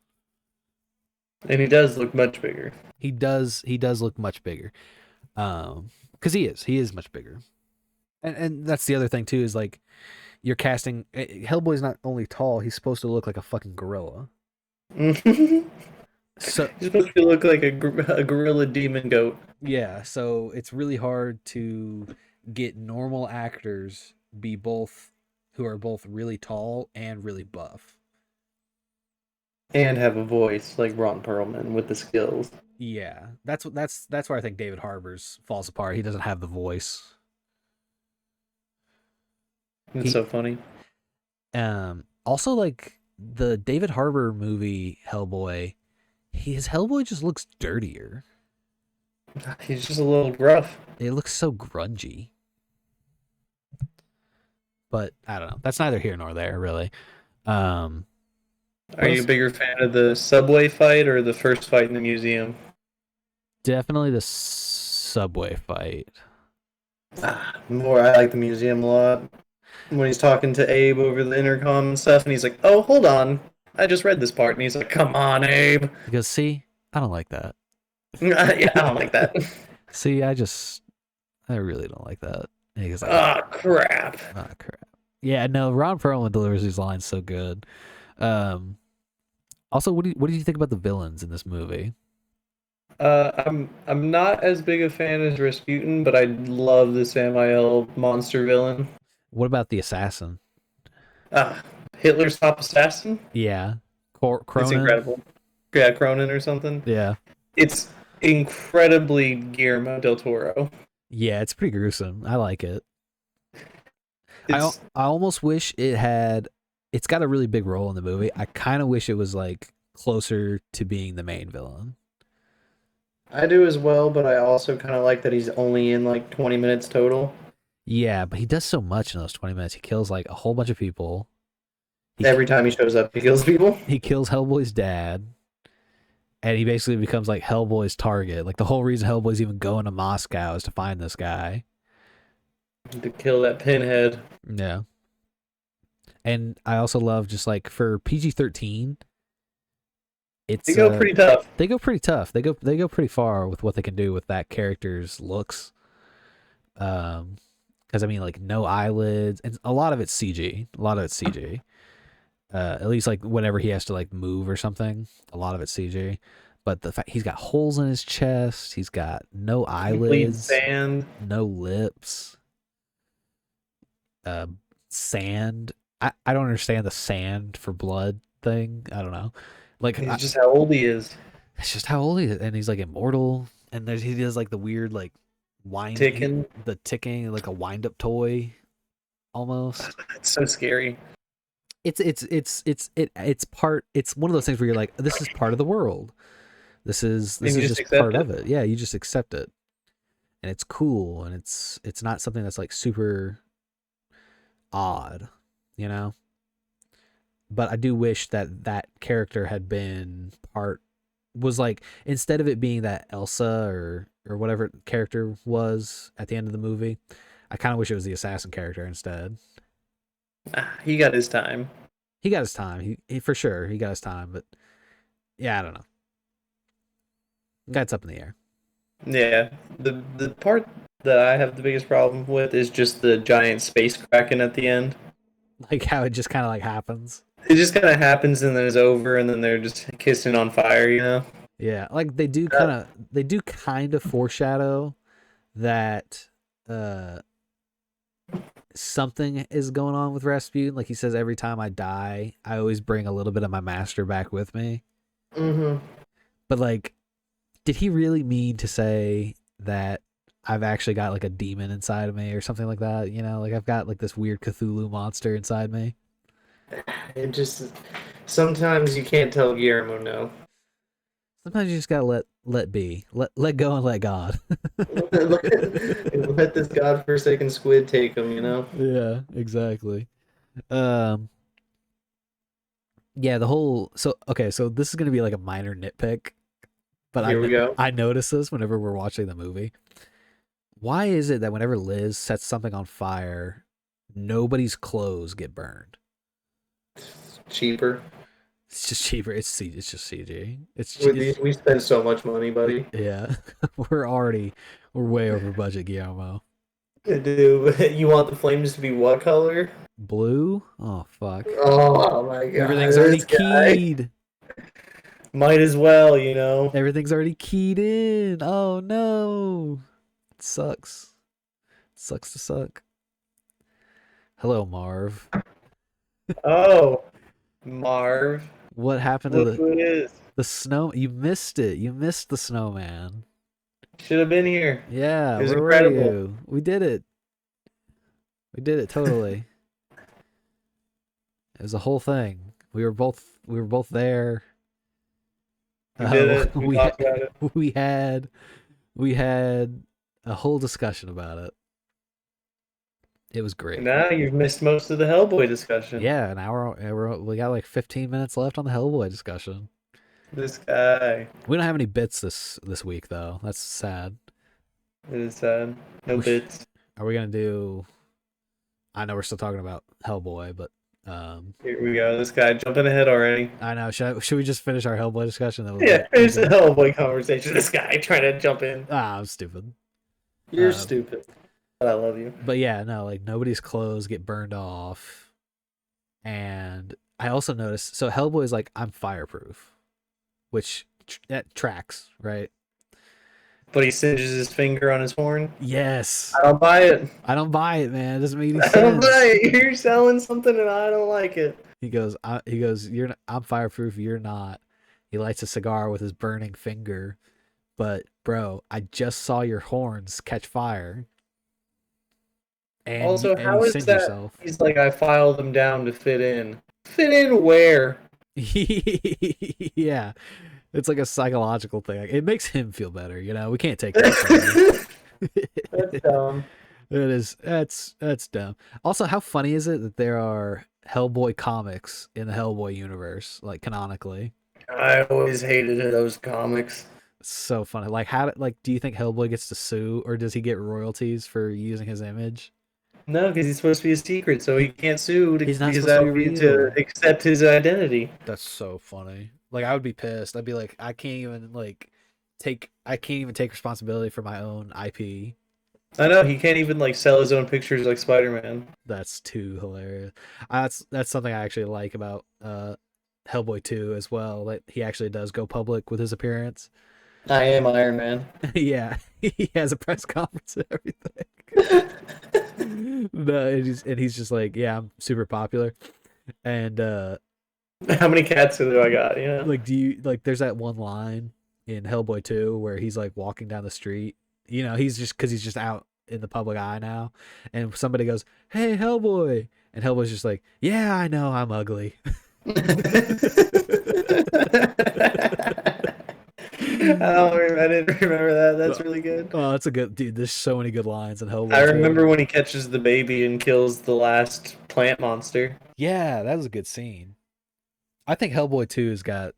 And he does look much bigger. He does look much bigger. Because he is much bigger. And that's the other thing too, is like, you're casting Hellboy's not only tall, he's supposed to look like a fucking gorilla. He's So supposed to look like a gorilla demon goat. yeah, so it's really hard to get normal actors be both who are both really tall and really buff. And have a voice like Ron Perlman with the skills. Yeah, that's where I think David Harbour's falls apart. He doesn't have the voice. It's He so funny. Also, like, the David Harbour movie Hellboy, his Hellboy just looks dirtier. He's just a little rough. It looks so grungy. But I don't know. That's neither here nor there, really. Um, Are what you a else? bigger fan of the subway fight or the first fight in the museum? Definitely the subway fight. More, I like the museum a lot. When he's talking to Abe over the intercom and stuff, and he's like, "Oh, hold on, I just read this part," and he's like, "Come on, Abe." Because, see, I don't like that. Yeah, I don't like that. See, I really don't like that. And he goes like, Ah, crap. oh, crap. Yeah, no, Ron Perlman delivers these lines so good. Um, Also, what do you think about the villains in this movie? I'm not as big a fan as Rasputin, but I love the Samael monster villain. What about the assassin? Ah, Hitler's top assassin. Yeah, It's Cronin. incredible. Yeah, Cronin or something. Yeah, It's incredibly Guillermo del Toro. yeah, it's pretty gruesome. I like it. It's I almost wish it had. It's got a really big role in the movie. I kind of wish it was like closer to being the main villain. I do as well, but I also kind of like that he's only in like 20 minutes total. Yeah, but he does so much in those 20 minutes. He kills like a whole bunch of people. He Every time he shows up, he kills people he kills Hellboy's dad, and he basically becomes like Hellboy's target. Like, the whole reason Hellboy's even going to Moscow is to find this guy. to kill that pinhead. Yeah. And I also love, just like, for PG-13, They it's go pretty tough. they go pretty tough. They go pretty far with what they can do with that character's looks. Because I mean, like, no eyelids, and a lot of it's CG. A lot of it's CG. At least, like, whenever he has to, like, move or something, a lot of it's CG. But the fact he's got holes in his chest, he's got no Complete eyelids, sand. no lips, uh, sand. I don't understand the sand for blood thing. I don't know. Like, It's just how old he is. it's just how old he is, and he's like immortal. And he does like the weird, like, Ticking. the ticking, like a wind up toy almost. It's so scary. It's one of those things where you're like, this is part of the world. This And you is just just accept part it. of it. Yeah, you just accept it, and it's cool, and it's not something that's like super odd, you know. But I do wish that that character had been part, was like, instead of it being that Elsa or whatever character was at the end of the movie, I kind of wish it was the assassin character instead. He got his time. He got his time. He for sure, he got his time, but yeah, I don't know. That's up in the air. Yeah, the part that I have the biggest problem with is just the giant space kraken at the end. Like how it just kind of like happens. It just kind of happens and then it's over, and then they're just kissing on fire, you know? Yeah, like Uh, they do kind of foreshadow that uh something is going on with Rasputin. Like he says, every time I die, I always bring a little bit of my master back with me. hmm But like, did he really mean to say that I've actually got like a demon inside of me or something like that? You know, like I've got like this weird Cthulhu monster inside me. It just sometimes you can't tell Guillermo no. Sometimes you just gotta let be, let go and let God. Let this godforsaken squid take him, you know? Yeah, exactly. Um, yeah, the whole so okay, so this is gonna be like a minor nitpick, but Here we go. I notice this whenever we're watching the movie. Why is it that whenever Liz sets something on fire, nobody's clothes get burned? Cheaper. It's just cheaper. It's just CG. We spend so much money, buddy. Yeah. We're way over budget, Guillermo. Do you want the flames to be what color? Blue? Oh fuck. Oh my god, Everything's already this guy. keyed. Might as well, you know. Everything's already keyed in. Oh no. It sucks. It sucks to suck. Hello, Marv. Oh, Marv. What happened to Look who it is. the snow? You missed it. You missed the snowman. Should have been here. Yeah, It was where were incredible. you? We did it. We did it totally. It was a whole thing. We were both there. We did it. We We talked about it. we had we had a whole discussion about it. It was And great. now you've missed most of the Hellboy discussion. Yeah, an hour. We got like 15 minutes left on the Hellboy discussion. This guy We don't have any bits this week though. That's sad. is no We sh- bits. are we gonna do? I know we're still talking about Hellboy, but Here we go. This guy jumping ahead already. I know. Should we just finish our Hellboy discussion? Then Yeah, we'll there's a go. Hellboy conversation. This guy trying to jump in. I'm stupid. You're Um, stupid. But I love you. but yeah, no, like nobody's clothes get burned off, and I also noticed. So Hellboy's like, I'm fireproof, which that tracks, right? But he singes his finger on his horn. Yes. I don't buy it. I don't buy it, man. It doesn't make any I don't sense. buy it. You're selling something and I don't like it. He goes, you're not, I'm fireproof, you're not. He lights a cigar with his burning finger. But bro, I just saw your horns catch fire, Also, and you how is singed that? yourself. He's like, I filed them down to fit in. Fit in where? Yeah, it's like a psychological thing. It makes him feel better. You know, we can't take that from him. That's dumb. It is. That's dumb. Also, how funny is it that there are Hellboy comics in the Hellboy universe, like canonically? I always hated those comics. It's so funny. Like, do you think Hellboy gets to sue, or does he get royalties for using his image? No, because he's supposed to be a secret, so he can't sue He's not because supposed to that be would be to real. accept his identity. That's so funny. Like, I would be pissed. I'd be like, I can't even like I can't even take responsibility for my own IP. I know he can't even like sell his own pictures like Spider-Man. That's too hilarious. That's something I actually like about Hellboy 2 as well. That he actually does go public with his appearance. I am Iron Man. Yeah, he has a press conference and everything. No, and he's just like, yeah, I'm super popular. And How many cats do I got? You know? like, do you like? There's that one line in Hellboy 2 where he's like walking down the street. You know, he's just because he's just out in the public eye now, and somebody goes, "Hey, Hellboy," and Hellboy's just like, "Yeah, I know, I'm ugly." I didn't remember that. That's really good. Oh, that's a good dude. There's so many good lines in I Hellboy 2. remember when he catches the baby and kills the last plant monster. Yeah, that was a good scene. I think Hellboy 2 has got.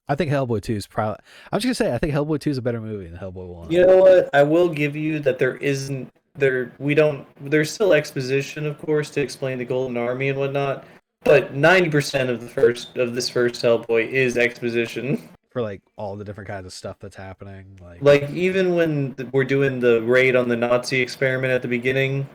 I think Hellboy 2 is probably. I'm just gonna say I think Hellboy 2 is a better movie than Hellboy 1. You know what? I will give you that there isn't there we don't there's still exposition of course to explain the Golden Army and whatnot, but 90% of the first of this first Hellboy is exposition. for like all the different kinds of stuff that's happening. Like even when we're doing the raid on the Nazi experiment at the beginning,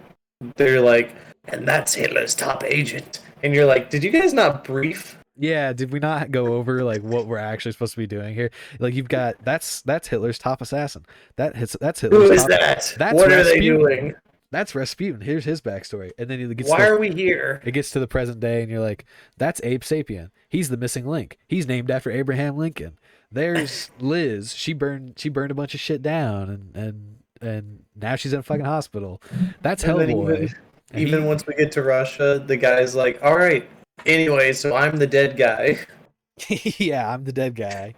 they're like, and that's Hitler's top agent. And you're like, did you guys not brief? yeah, did we not go over like what we're actually supposed to be doing here? Like you've got that's Hitler's top assassin. That's Who Hitler's is top. that? That's What are they Rasputin. doing? That's Rasputin. Here's his backstory, and then it gets Why to are we here? it gets to the present day, and you're like, that's Abe Sapien. He's the missing link. He's named after Abraham Lincoln. There's Liz. She burned a bunch of shit down, and now she's in a fucking hospital. That's And then Hellboy, and even he once we get to Russia, the guy's like, all right, anyway, so I'm the dead guy. yeah, I'm the dead guy.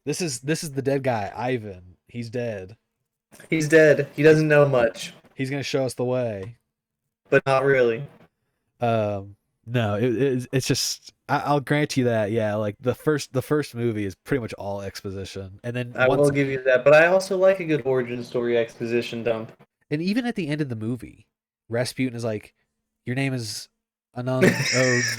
This is the dead guy, Ivan. He's dead. He's dead. He doesn't know much, He's gonna show us the way. but not really. No, it's just I'll grant you that. Yeah, like the first movie is pretty much all exposition, and then I will give you that, but I also like a good origin story exposition dump. and even at the end of the movie, Rasputin is like, "Your name is Anand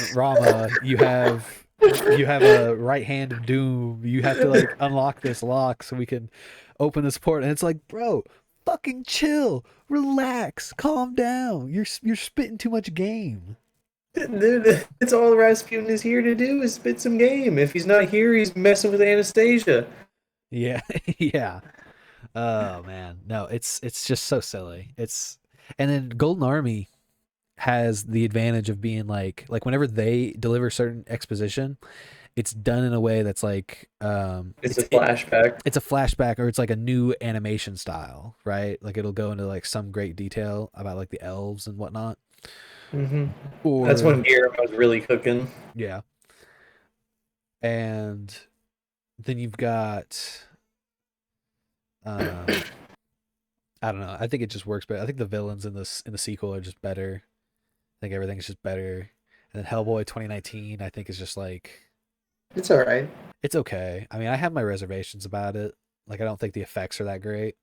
Rama. You have a right hand of doom. You have to like unlock this lock so we can open this port." And it's like, bro, fucking chill, relax, calm down. You're spitting too much game. Dude, it's all Rasputin is here to do is spit some game. If he's not here, he's messing with Anastasia. Yeah, yeah. Oh man, no, it's just so silly. It's and then Golden Army has the advantage of being like whenever they deliver certain exposition, it's done in a way that's like It's a flashback. it's a flashback or it's like a new animation style, right? Like it'll go into like some great detail about like the elves and whatnot. hmm Or That's when Guillermo was really cooking. yeah, and then you've got um I don't know. I think it just works better. I think the villains in the sequel are just better. I think everything's just better. And then Hellboy 2019, I think is just like It's all right. it's okay. I mean, I have my reservations about it. Like I don't think the effects are that great,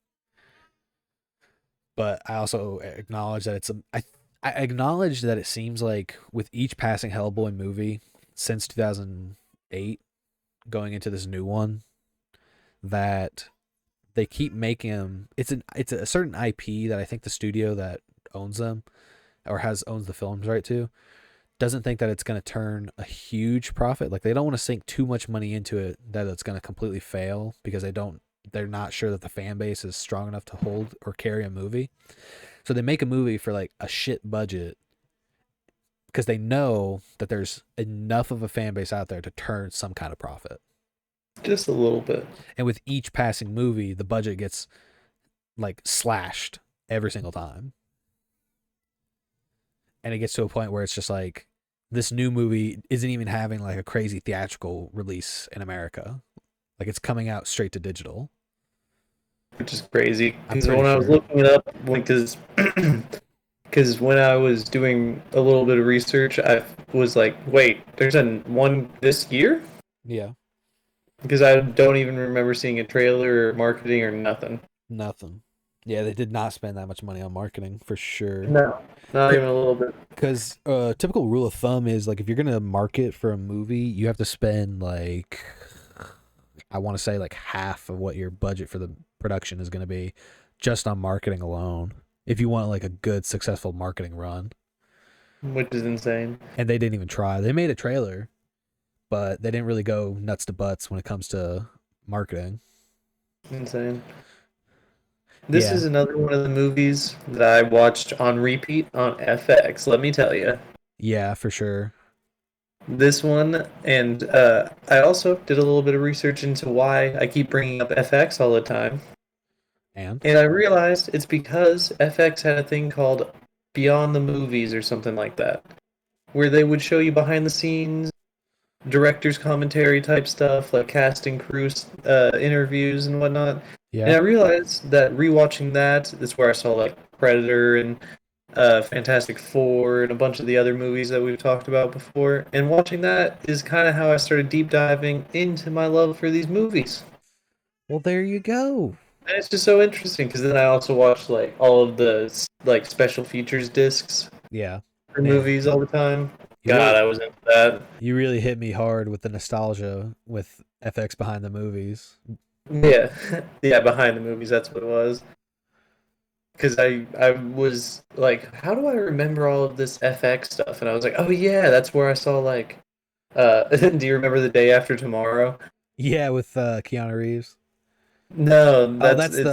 but I also acknowledge that I acknowledge that it seems like with each passing Hellboy movie since 2008 going into this new one that they keep making them it's a certain IP that I think the studio that owns them or owns the films right to doesn't think that it's going to turn a huge profit. Like they don't want to sink too much money into it that it's going to completely fail because they're not sure that the fan base is strong enough to hold or carry a movie. So they make a movie for like a shit budget because they know that there's enough of a fan base out there to turn some kind of profit. Just a little bit. And with each passing movie, the budget gets like slashed every single time. And it gets to a point where it's just like this new movie isn't even having like a crazy theatrical release in America. Like it's coming out straight to digital. Which is crazy. I'm Because pretty when I was sure. looking it up, because when I was doing a little bit of research, I was like, wait, there's one this year? Yeah, Because I don't even remember seeing a trailer or marketing or nothing. nothing. Yeah, they did not spend that much money on marketing for sure. No, not even a little bit. Because typical rule of thumb is like if you're gonna market for a movie, you have to spend like I want to say like half of what your budget for the production is gonna be just on marketing alone. If you want like a good successful marketing run, Which is insane. and they didn't even try. They made a trailer, but they didn't really go nuts to butts when it comes to marketing. Insane. This Yeah, is another one of the movies that I watched on repeat on FX, let me tell you. yeah, for sure. This one, and I also did a little bit of research into why I keep bringing up FX all the time. And And I realized it's because FX had a thing called Beyond the Movies or something like that, where they would show you behind the scenes, director's commentary type stuff, like casting crew interviews and whatnot. And I yeah, realized that rewatching that's where I saw like Predator and Fantastic Four and a bunch of the other movies that we've talked about before. And watching that is kind of how I started deep diving into my love for these movies. well, there you go. And it's just so interesting because then I also watched like all of the like special features discs Yeah, for man, movies all the time. You God, really I was into that. you really hit me hard with the nostalgia with FX behind the movies. Yeah, yeah, behind the movies, that's what it was. Because I was like, how do I remember all of this FX stuff? And I was like, oh yeah, that's where I saw like, do you remember The Day After Tomorrow? Yeah, with Keanu Reeves. No, Oh, that's it's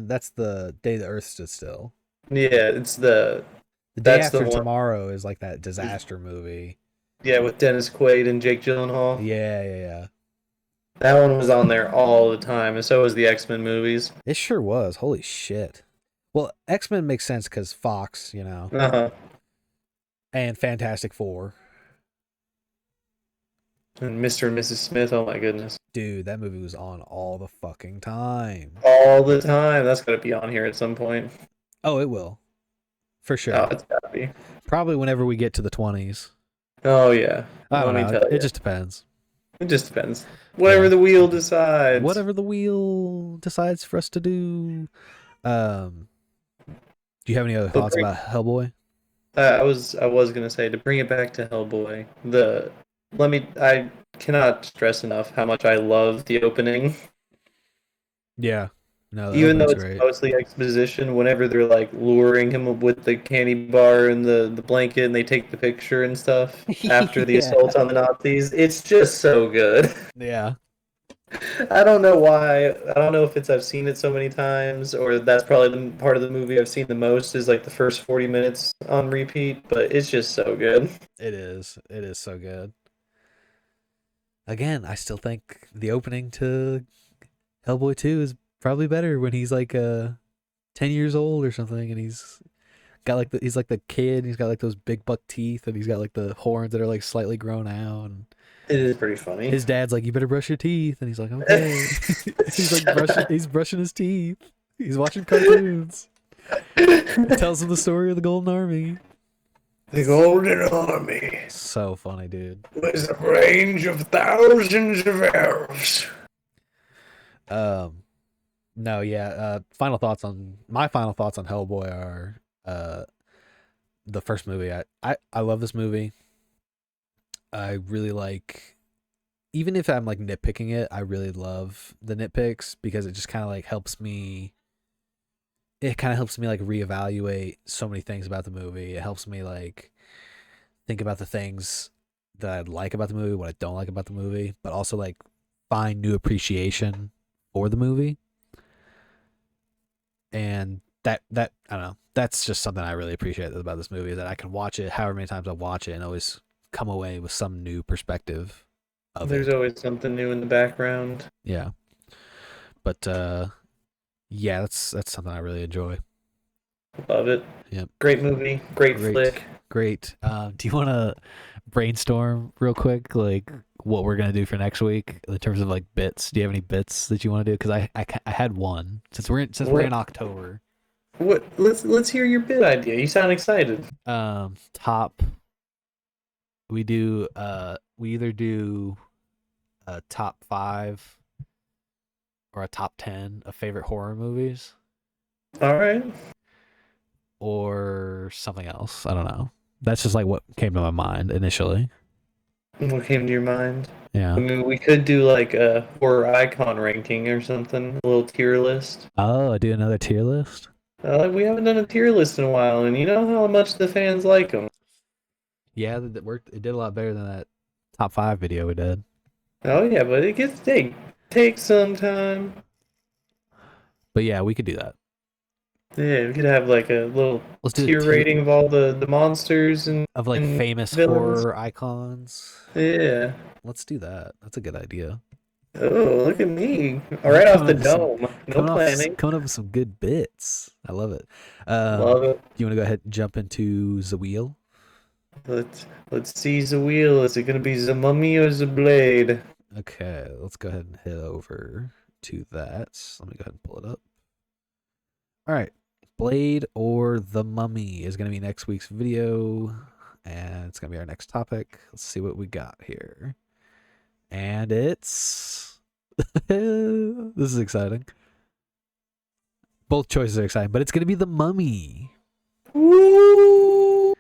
that's the day the Earth stood still. yeah, it's the The day that's the after one. tomorrow is like that disaster movie. Yeah, with Dennis Quaid and Jake Gyllenhaal. Yeah, yeah, yeah. That one was on there all the time, and so was the X-Men movies. It sure was. Holy shit. Well, X-Men makes sense because Fox, you know, Uh-huh. and Fantastic Four. And Mr. and Mrs. Smith, oh my goodness. Dude, that movie was on all the fucking time. All the time. That's gotta be on here at some point. Oh, it will. For Oh, sure. it's gotta be. Probably whenever we get to the 20s. Oh yeah. I don't Let me know. tell It you. just depends. It just depends. Whatever Yeah. the wheel decides. Whatever the wheel decides for us to do. Um, do you have any other But thoughts about Hellboy? I was gonna say to bring it back to Hellboy. I cannot stress enough how much I love the opening. Yeah. No, the Even though opening's it's great. mostly exposition, whenever they're like luring him with the candy bar and the blanket and they take the picture and stuff after the Yeah. assault on the Nazis, it's just so good. Yeah. I don't know why. I don't know if it's I've seen it so many times or that's probably the part of the movie I've seen the most is like the first 40 minutes on repeat, but it's just so good. It is. It is so good. Again, I still think the opening to Hellboy 2 is probably better when he's like 10 years old or something and he's got like he's like the kid, he's got like those big buck teeth and he's got like the horns that are like slightly grown out and It is pretty funny. his dad's like, "You better brush your teeth," and he's like, "Okay." He's like brushing his teeth. He's watching cartoons. It tells him the story of the Golden Army. The Golden Army So funny, dude. was a range of thousands of elves. Um, no, yeah. My final thoughts on Hellboy are the first movie. I love this movie. I really like, even if I'm like nitpicking it, I really love the nitpicks because it just kind of like helps me. It kind of helps me like reevaluate so many things about the movie. It helps me like think about the things that I like about the movie, what I don't like about the movie, but also like find new appreciation for the movie. And that I don't know. That's just something I really appreciate about this movie, that I can watch it however many times I watch it and always come away with some new perspective of There's it. always something new in the background. Yeah. But yeah, that's something I really enjoy. Love it. Yep. Great movie. Great flick. Great. Do you want to brainstorm real quick, like what we're gonna do for next week in terms of like bits? Do you have any bits that you want to do? Because I had one since we're in October. What? Let's hear your bit idea. You sound excited. Top. We do. We either do a top 5 or a top 10 of favorite horror movies, All right. or something else. I don't know. That's just like what came to my mind initially. What came to your mind? Yeah. I mean, we could do like a horror icon ranking or something. A little tier list. Oh, I do another tier list. We haven't done a tier list in a while, and you know how much the fans like them. Yeah, that worked. It did a lot better than that top 5 video we did. Oh yeah, but it gets take some time. But yeah, we could do that. Yeah, we could have like a little Let's do a tier rating of all the monsters and of like and famous villains. horror icons. Yeah. Let's do that. That's a good idea. Oh, look at me! All right off the dome. No planning. Coming up with some good bits. I love it. Love it. Do you want to go ahead and jump into the wheel? Let's see the wheel. Is it gonna be the mummy or the blade? Okay, let's go ahead and head over to that. Let me go ahead and pull it up. All right, Blade or the Mummy is going to be next week's video, and it's going to be our next topic. Let's see what we got here. And it's this is exciting. Both choices are exciting, but it's going to be the Mummy. Woo!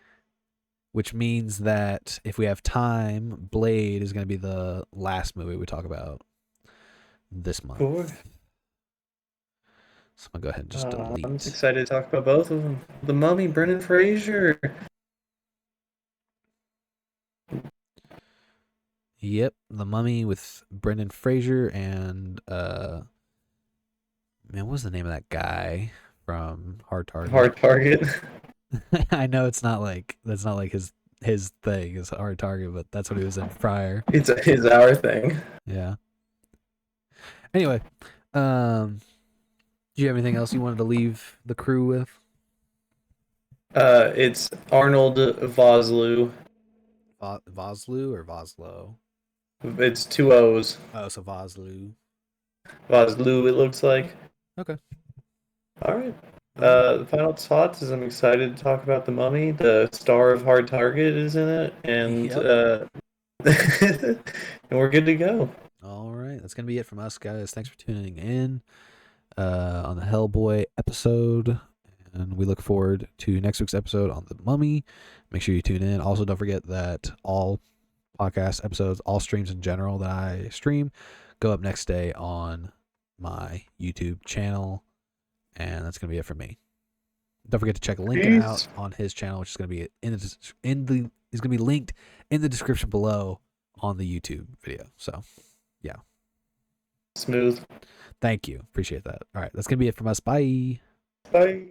which means that if we have time, Blade is going to be the last movie we talk about this month. Cool. So I'm going to go ahead and just I'm just delete. excited to talk about both of them. The Mummy, Brendan Fraser. Yep, The Mummy with Brendan Fraser and man, what was the name of that guy from Hard Target? Hard Target. I know it's not like that's not like his thing is Hard Target, but that's what he was in prior. It's our thing. Yeah. Anyway, do you have anything else you wanted to leave the crew with? It's Arnold Vosloo. Vosloo or Voslo? It's two O's. Oh, so Vosloo. Vosloo, it looks like. Okay. All right. All right. The final thoughts is I'm excited to talk about the Mummy. The star of Hard Target is in it, and Yep. and we're good to go. All right. That's gonna be it from us, guys. Thanks for tuning in on the Hellboy episode. And we look forward to next week's episode on the Mummy. Make sure you tune in. Also, don't forget that all podcast episodes, all streams in general that I stream, go up next day on my YouTube channel. And that's gonna be it for me. Don't forget to check Lincoln out on his channel, which is gonna be is gonna be linked in the description below on the YouTube video. So, yeah. Smooth. Thank you. Appreciate that. All right, that's gonna be it from us. Bye. Bye.